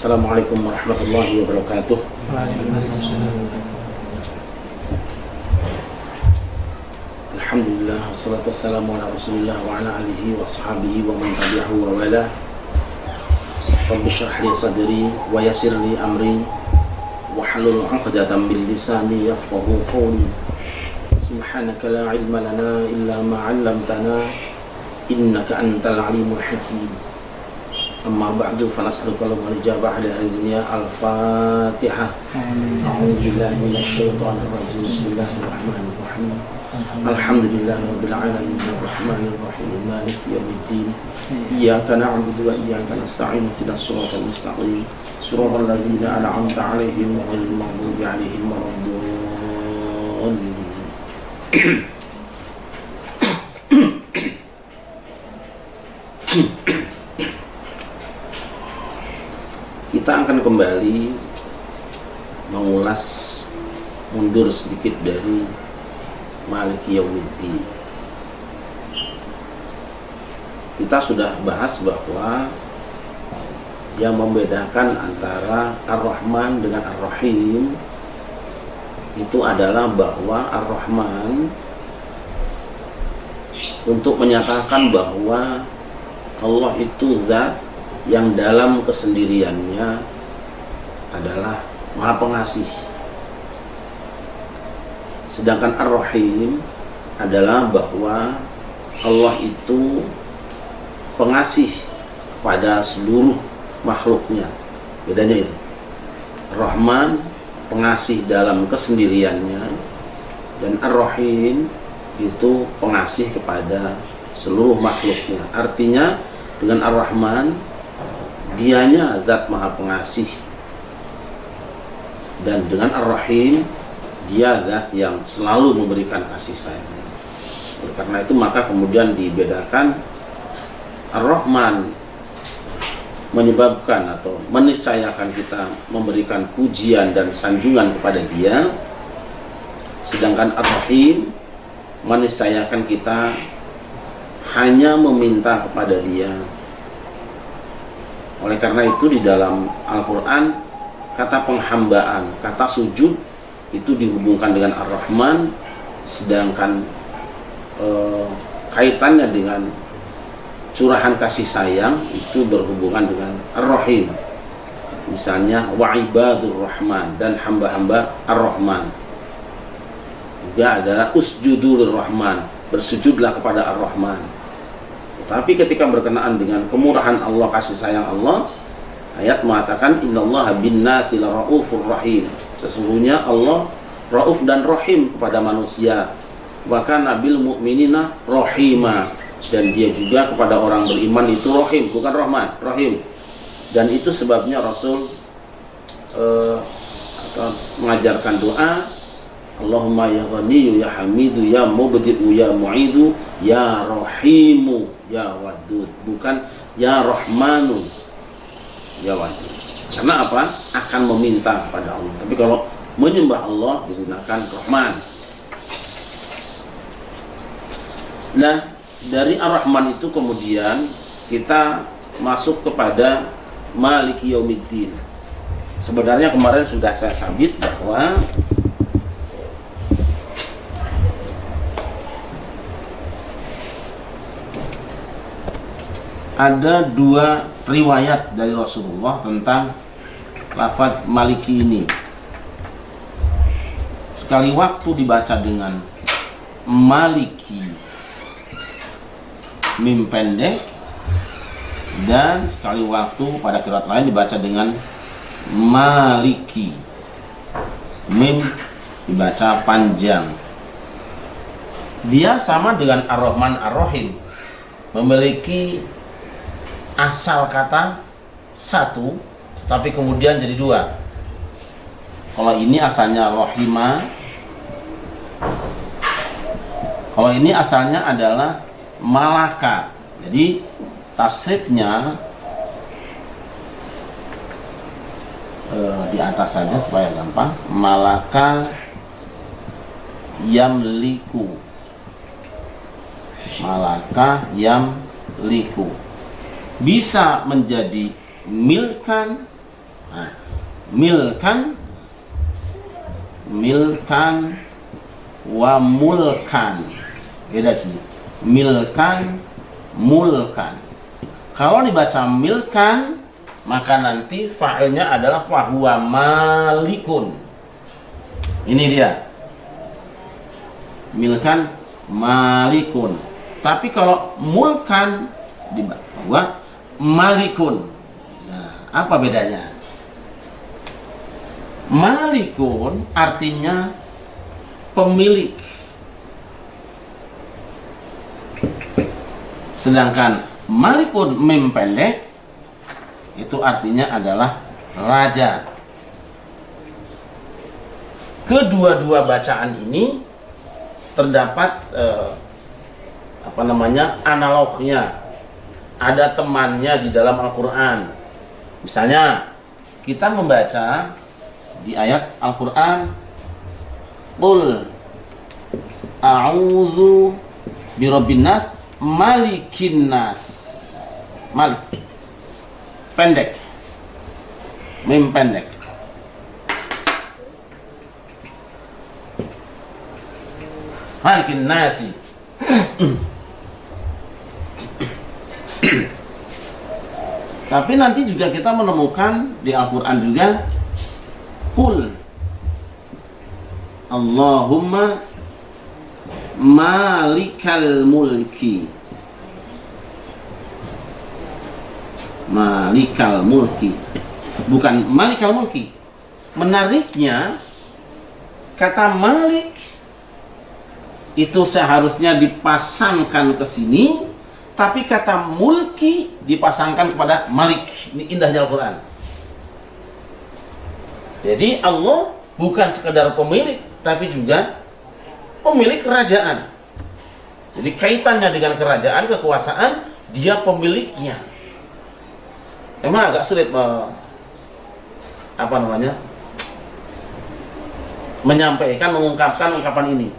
Assalamualaikum warahmatullahi wabarakatuh. Alhamdulillah, wassalatu wassalamu ala rasulillah wa ala alihi wa sahbihi wa man tabi'ahu wa wala. Rabbi shrah li sadri wa yassir li amri wahlul 'uqdatam min lisani yafqahu qawli. Subhanaka la ilma lana illa ma 'allamtana innaka antal alimul hakim. Amma ba'du, fanas'aluka al-ijabah ala al-dunya. Al-Fatihah. A'udzubillahi minasyaitonir rajim. Bismillahirrahmanirrahim. Alhamdulillahi rabbil alamin arrahmanir rahim maliki yaumiddin. Iyyaka na'budu wa iyyaka nasta'in ihdinas siratal mustaqim siratal ladzina an'amta 'alaihim ghairil maghdubi 'alaihim waladdallin. Kita akan kembali mengulas mundur sedikit dari Maliki Yaumiddin. Kita sudah bahas bahwa yang membedakan antara Ar-Rahman dengan Ar-Rahim itu adalah bahwa Ar-Rahman untuk menyatakan bahwa Allah itu zat yang dalam kesendiriannya adalah Maha Pengasih. Sedangkan Ar-Rahim adalah bahwa Allah itu pengasih kepada seluruh makhluknya. Bedanya itu. Ar-Rahman pengasih dalam kesendiriannya, dan Ar-Rahim itu pengasih kepada seluruh makhluknya. Artinya dengan Ar-Rahman dianya zat Maha Pengasih, dan dengan Ar-Rahim dia zat yang selalu memberikan kasih sayang. Oleh karena itu maka kemudian dibedakan, Ar-Rahman menyebabkan atau meniscayakan kita memberikan pujian dan sanjungan kepada dia, sedangkan Ar-Rahim meniscayakan kita hanya meminta kepada dia. Oleh karena itu di dalam Al-Quran kata penghambaan, kata sujud itu dihubungkan dengan Ar-Rahman, sedangkan kaitannya dengan curahan kasih sayang itu berhubungan dengan Ar-Rahim. Misalnya wa ibadur rahman, dan hamba-hamba Ar-Rahman. Juga adalah usjudur rahman, bersujudlah kepada Ar-Rahman. Tapi ketika berkenaan dengan kemurahan Allah, kasih sayang Allah, ayat mengatakan innallaha bin-nasi laraufur rahim. Sesungguhnya Allah rauf dan rahim kepada manusia. Bahkan nabil mu'minina rahima, dan dia juga kepada orang beriman itu rahim, bukan rahman, rahim. Dan itu sebabnya Rasul mengajarkan doa, Allahumma ya Ghaniyu ya Hamidu ya Mubdi'u ya Mu'idu ya Rahimu ya Wadud, bukan ya Rahmanu ya Wadud. Karena apa? Akan meminta kepada Allah. Tapi kalau menyembah Allah digunakan Rahman. Nah, dari Ar-Rahman itu kemudian kita masuk kepada Maliki Yaumiddin. Sebenarnya kemarin sudah saya sabit bahwa ada dua riwayat dari Rasulullah tentang lafaz Maliki ini. Sekali waktu dibaca dengan Maliki mim pendek, dan sekali waktu pada qiraat lain dibaca dengan Maliki mim dibaca panjang. Dia sama dengan Ar-Rahman Ar-Rahim, memiliki asal kata satu, tapi kemudian jadi dua. Kalau ini asalnya Rahima, kalau ini asalnya adalah Malaka. Jadi tasrifnya di atas saja supaya gampang. Malaka yamliku, malaka yamliku, bisa menjadi milkan, Nah, milkan wa mulkan. Beda sih. Milkan, mulkan. Kalau dibaca milkan, maka nanti fa'ilnya adalah fahuwa malikun. Ini dia. Milkan malikun. Tapi kalau mulkan dibaca malikun. Nah, apa bedanya? Malikun artinya pemilik. Sedangkan malikun mim pendek itu artinya adalah raja. Kedua-dua bacaan ini terdapat analognya. Ada temannya di dalam Al-Qur'an. Misalnya kita membaca di ayat Al-Qur'an, qul a'udzu birabbin nas malikin nas. Malik pendek, mim pendek. Malikin nasi. Tapi nanti juga kita menemukan di Al-Qur'an juga qul Allahumma malikal mulki. Malikal mulki. Bukan malikal mulki. Menariknya kata malik itu seharusnya dipasangkan ke sini, tapi kata mulki dipasangkan kepada malik. Ini indahnya Al-Qur'an. Jadi Allah bukan sekedar pemilik, tapi juga pemilik kerajaan. Jadi kaitannya dengan kerajaan, kekuasaan, dia pemiliknya. Emang agak sulit menyampaikan, mengungkapkan ungkapan ini.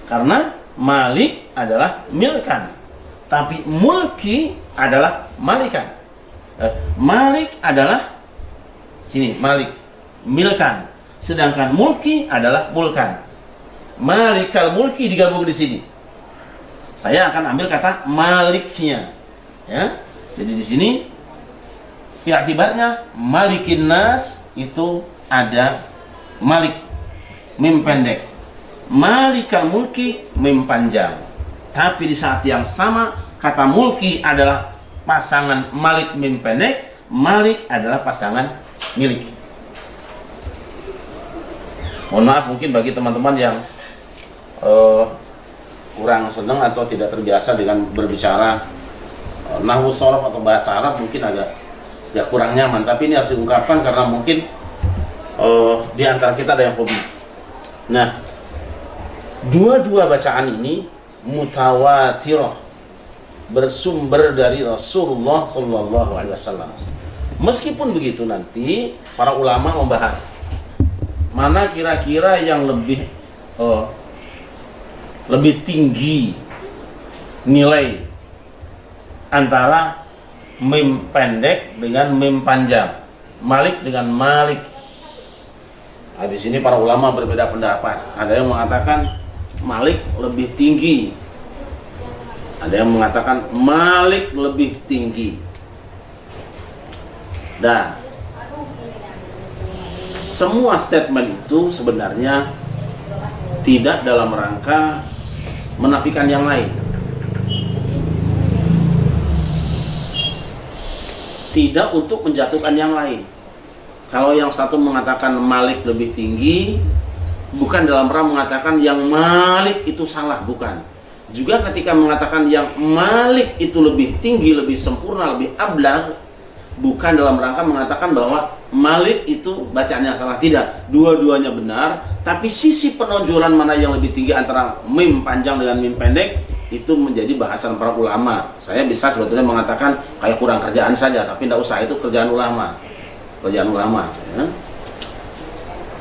Karena malik adalah milkan, tapi mulki adalah malikan. Malik adalah sini, malik, milkan. Sedangkan mulki adalah mulkan. Malikal mulki digabung di sini. Saya akan ambil kata maliknya. Ya. Jadi di sini akibatnya malikin nas itu ada malik mim pendek. Malikal mulki mim panjang. Tapi di saat yang sama kata mulki adalah pasangan malik mim pendek, malik adalah pasangan milik. Mohon maaf mungkin bagi teman-teman yang kurang senang atau tidak terbiasa dengan berbicara nahwu shorof atau bahasa Arab, mungkin agak kurang nyaman. Tapi ini harus diungkapkan karena mungkin di antara kita ada yang hobi. Nah, dua-dua bacaan ini mutawatirah, bersumber dari Rasulullah SAW. Meskipun begitu, nanti para ulama membahas mana kira-kira yang lebih tinggi nilai antara mim pendek dengan mim panjang, malik dengan malik. Habis ini para ulama berbeda pendapat. Ada yang mengatakan malik lebih tinggi, ada yang mengatakan malik lebih tinggi. Dan semua statement itu sebenarnya tidak dalam rangka menafikan yang lain, tidak untuk menjatuhkan yang lain. Kalau yang satu mengatakan malik lebih tinggi, bukan dalam rangka mengatakan yang malik itu salah, bukan. Juga ketika mengatakan yang malik itu lebih tinggi, lebih sempurna, lebih ablagh, bukan dalam rangka mengatakan bahwa malik itu bacaannya salah, tidak. Dua-duanya benar, tapi sisi penonjolan mana yang lebih tinggi antara mim panjang dengan mim pendek itu menjadi bahasan para ulama. Saya bisa sebetulnya mengatakan kayak kurang kerjaan saja, tapi tidak usah, itu kerjaan ulama. Kerjaan ulama. Ya.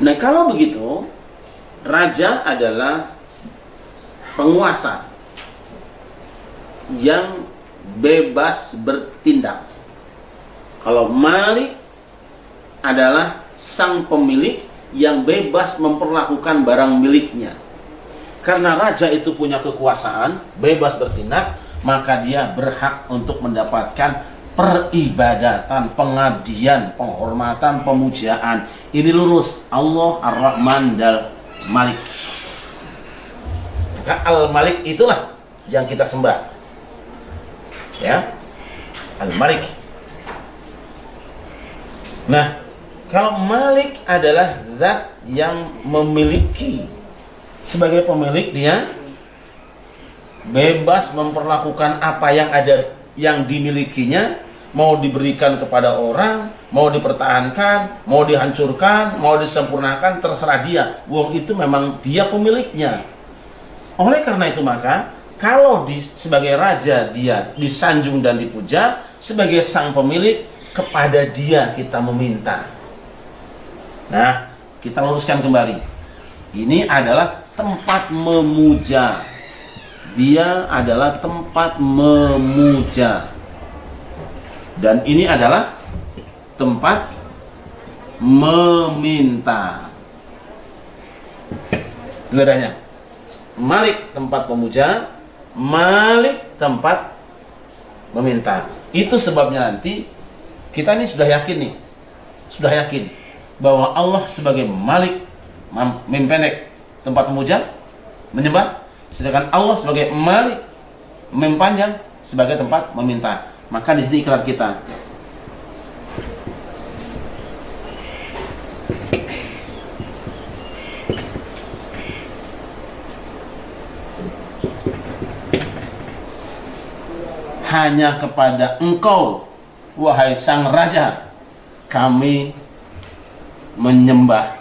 Nah, kalau begitu, raja adalah penguasa yang bebas bertindak. Kalau malik adalah sang pemilik yang bebas memperlakukan barang miliknya. Karena raja itu punya kekuasaan, bebas bertindak, maka dia berhak untuk mendapatkan peribadatan, pengabdian, penghormatan, pemujaan. Ini lurus, Allah Ar-Rahman dan Malik. Maka Al-Malik itulah yang kita sembah, ya, Al-Malik. Nah, kalau Malik adalah zat yang memiliki, sebagai pemilik dia bebas memperlakukan apa yang ada, yang dimilikinya, mau diberikan kepada orang, mau dipertahankan, mau dihancurkan, mau disempurnakan, terserah dia. Wong itu memang dia pemiliknya. Oleh karena itu maka kalau sebagai raja dia disanjung dan dipuja, sebagai sang pemilik, kepada dia kita meminta. Nah, kita luruskan kembali. Ini adalah tempat memuja. Dia adalah tempat memuja. Dan ini adalah tempat meminta. Bedanya. Malik tempat pemuja, Malik tempat meminta. Itu sebabnya nanti kita ini sudah yakin bahwa Allah sebagai Malik, Mempendek, tempat memuja, menyembah, sedangkan Allah sebagai Malik, Mempanjang, sebagai tempat meminta. Maka di sini ikrar kita. Hanya kepada Engkau, wahai Sang Raja, kami menyembah,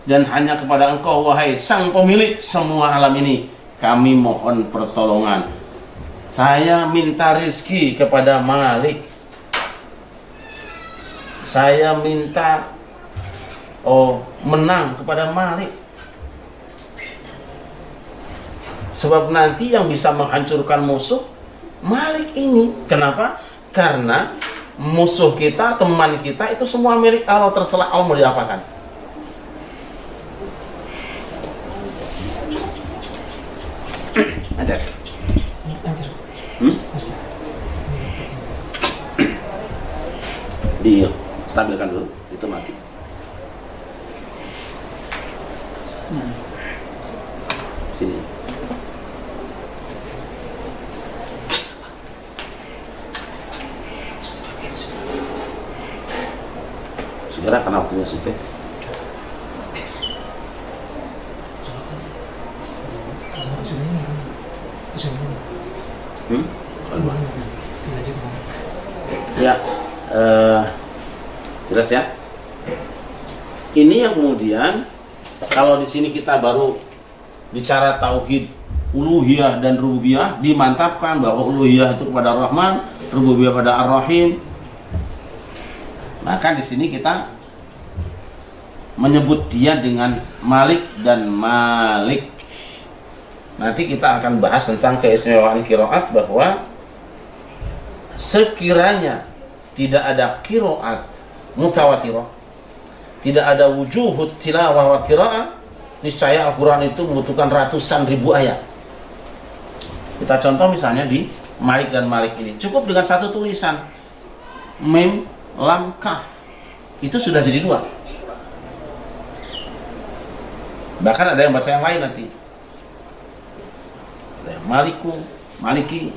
dan hanya kepada Engkau, wahai Sang Pemilik semua alam ini, kami mohon pertolongan. Saya minta rezeki kepada Malik. Saya minta menang kepada Malik. Sebab nanti yang bisa menghancurkan musuh Malik ini. Kenapa? Karena musuh kita, teman kita itu semua milik Allah, terserah Allah mau diapakan. Ajar. Iya, stabilkan dulu, itu mati. Sini. Segera karena waktunya sempit. Ya, jelas ya. Ini yang kemudian kalau di sini kita baru bicara tauhid uluhiyah dan rububiyah, dimantapkan bahwa uluhiyah itu kepada Ar-Rahman, rububiyah pada Ar-Rahim. Maka di sini kita menyebut dia dengan Malik dan Malik. Nanti kita akan bahas tentang keistimewaan qiraat, bahwa sekiranya tidak ada qiraat mutawatirah, tidak ada wujuhut tilawah wa qiraat, niscaya Al-Quran itu membutuhkan ratusan ribu ayat. Kita contoh misalnya di Malik dan Malik ini, cukup dengan satu tulisan Mim, Lam, Kaf, itu sudah jadi dua. Bahkan ada yang baca yang lain nanti, Maliku, Maliki,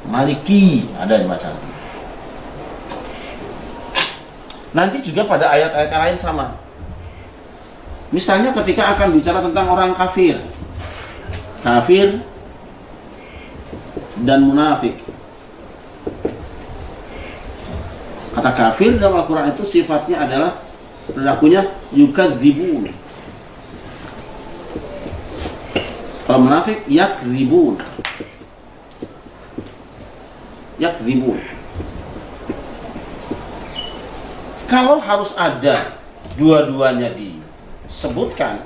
Maliki, ada yang baca nanti. Nanti juga pada ayat-ayat lain sama. Misalnya ketika akan bicara tentang orang kafir dan munafik. Kata kafir dalam Al-Quran itu sifatnya adalah perilakunya yukadzibun. Kalau munafik yakdzibun. Yakdzibun. Kalau harus ada dua-duanya disebutkan,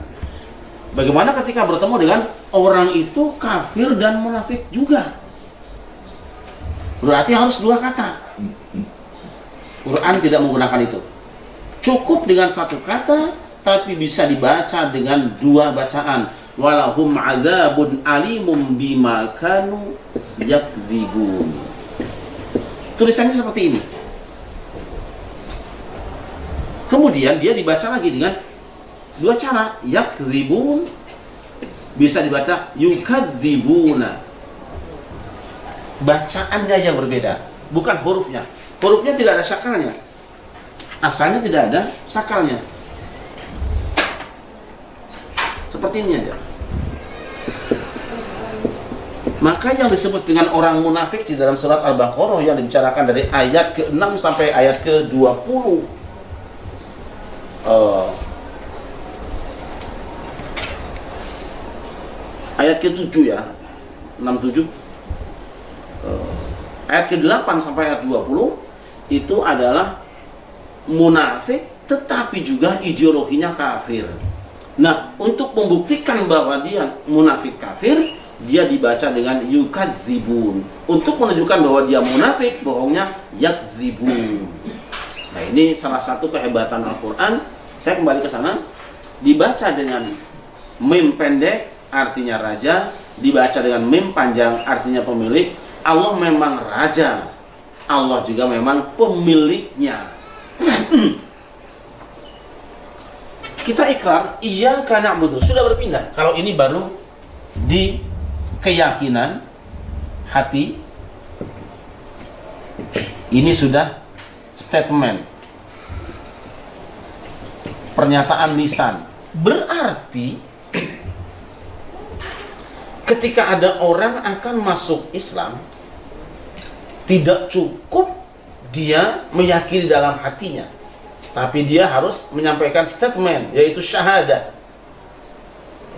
bagaimana ketika bertemu dengan orang itu kafir dan munafik juga? Berarti harus dua kata. Quran tidak menggunakan itu. cukup dengan satu kata, tapi bisa dibaca dengan dua bacaan. Walahum adzabun alimum bima kanu yakdzibun. Tulisannya seperti ini. Kemudian dia dibaca lagi dengan dua cara. Yakdzibun bisa dibaca yukadzibuna. Bacaannya yang berbeda, bukan hurufnya. Hurufnya tidak ada sakalnya. Asalnya tidak ada sakalnya. Seperti ini aja. Maka yang disebut dengan orang munafik di dalam surat Al-Baqarah yang dibicarakan dari ayat ke-6 sampai ayat ke-20. Ayat ke-7 ya. 6-7. Ayat ke-8 sampai ayat 20 itu adalah munafik tetapi juga ideologinya kafir. Nah, untuk membuktikan bahwa dia munafik kafir, dia dibaca dengan yukadzibun. Untuk menunjukkan bahwa dia munafik, bohongnya yakdzibun. Nah, ini salah satu kehebatan Al-Quran. Saya kembali ke sana. Dibaca dengan mim pendek, artinya raja. Dibaca dengan mim panjang, artinya pemilik. Allah memang raja. Allah juga memang pemiliknya. Kita ikrar, iyyaka na'budu. Sudah berpindah. Kalau ini baru di keyakinan hati, ini sudah statement, pernyataan lisan. Berarti ketika ada orang akan masuk Islam, tidak cukup dia meyakini dalam hatinya, tapi dia harus menyampaikan statement, yaitu syahadat.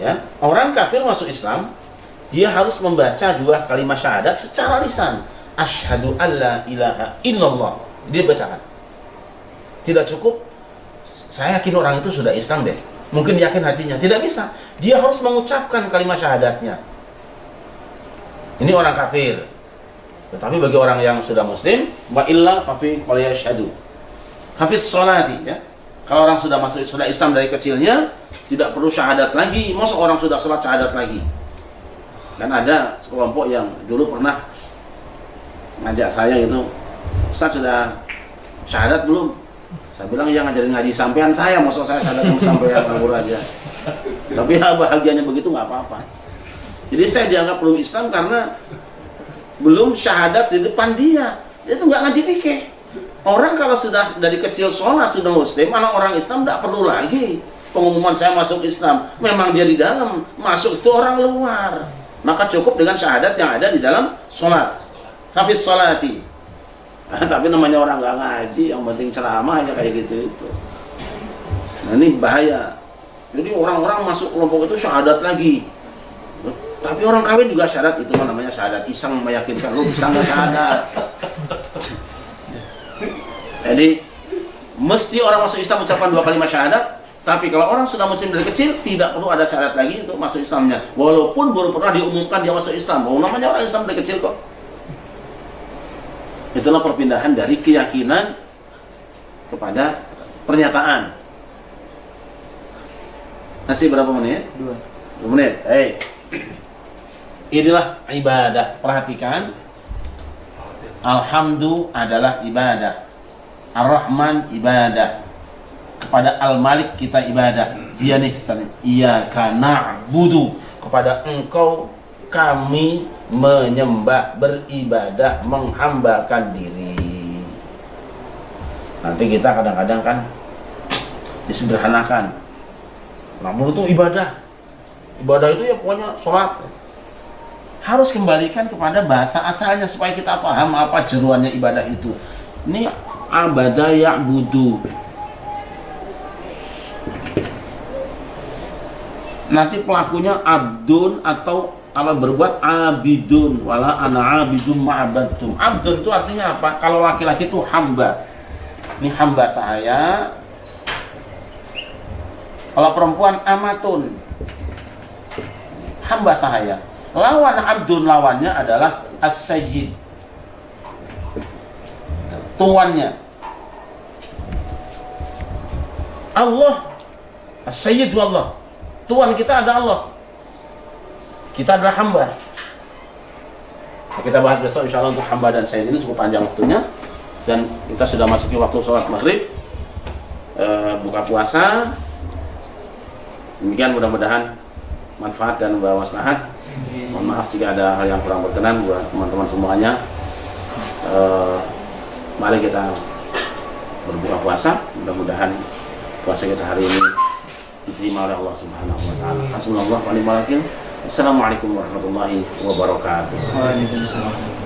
Ya, orang kafir masuk Islam, dia harus membaca dua kalimat syahadat secara lisan. Asyhadu alla ilaha illallah. Dia bacakan. Tidak cukup saya yakin orang itu sudah Islam deh. Mungkin yakin hatinya. Tidak bisa. Dia harus mengucapkan kalimat syahadatnya. Ini orang kafir. Tetapi bagi orang yang sudah muslim, wa illa fafi qalyashhadu. Hafiz sholati, ya. Kalau orang sudah masuk sudah Islam dari kecilnya, tidak perlu syahadat lagi. Masa orang sudah sholat syahadat lagi? Dan ada sekelompok yang dulu pernah ngajak saya gitu, Ustaz sudah syahadat belum? Saya bilang ya ngajarin ngaji sampean saya, masa saya syahadat sama sampean ngawur aja. Tapi ya bahagianya begitu nggak apa-apa. Jadi saya dianggap belum Islam karena belum syahadat di depan dia. Dia itu nggak ngaji fikih. Orang kalau sudah dari kecil sholat sudah muslim, anak orang Islam tidak perlu lagi pengumuman saya masuk Islam. Memang dia di dalam, masuk itu orang luar. Maka cukup dengan syahadat yang ada di dalam sholat. Hafiz sholati. Tapi namanya orang nggak ngaji, yang penting ceramah aja kayak gitu itu. Nah ini bahaya. Jadi orang-orang masuk kelompok itu syahadat lagi. Tapi orang kawin juga syahadat, itu namanya syahadat iseng, meyakinkan lu bisa nggak syahadat. Jadi mesti orang masuk Islam ucapkan dua kalimat syahadat. Tapi kalau orang sudah muslim dari kecil, tidak perlu ada syahadat lagi untuk masuk Islamnya. Walaupun baru pernah diumumkan dia masuk Islam, namanya orang Islam dari kecil kok. Itulah perpindahan dari keyakinan kepada pernyataan. Masih berapa menit? 2 menit. Inilah ibadah. Perhatikan. Alhamdulillah adalah ibadah. Ar-Rahman ibadah. Kepada Al-Malik kita ibadah. Dia nih iyyaka na'budu, kepada Engkau kami menyembah, beribadah, menghambakan diri. Nanti kita kadang-kadang kan disederhanakan. Namun itu ibadah. Ibadah itu ya pokoknya sholat. Harus kembalikan kepada bahasa asalnya supaya kita paham apa jeruannya ibadah itu. Ini abada ya'budu. Nanti pelakunya abdun atau apa berbuat abidun, wala ana abidun ma'abadtum. Abdun itu artinya apa? Kalau laki-laki itu hamba. Ini hamba saya. Kalau perempuan amatun, hamba saya. Lawan abdun, lawannya adalah as-sayyid, tuannya. Allah As-Sayyid Allah, Tuhan kita ada Allah, kita adalah hamba. Kita bahas besok insya Allah untuk hamba dan sayyid ini cukup panjang waktunya. Dan kita sudah masuki waktu sholat maghrib, buka puasa. Demikian, mudah-mudahan manfaat dan membawa maslahat. Mohon maaf jika ada hal yang kurang berkenan buat teman-teman semuanya. Mari kita berbuka puasa. Mudah-mudahan puasa kita hari ini diterima oleh Allah Subhanahu wa taala. Hasbunallahu wa ni'mal wakil. Assalamualaikum warahmatullahi wabarakatuh. Waalaikumsalam.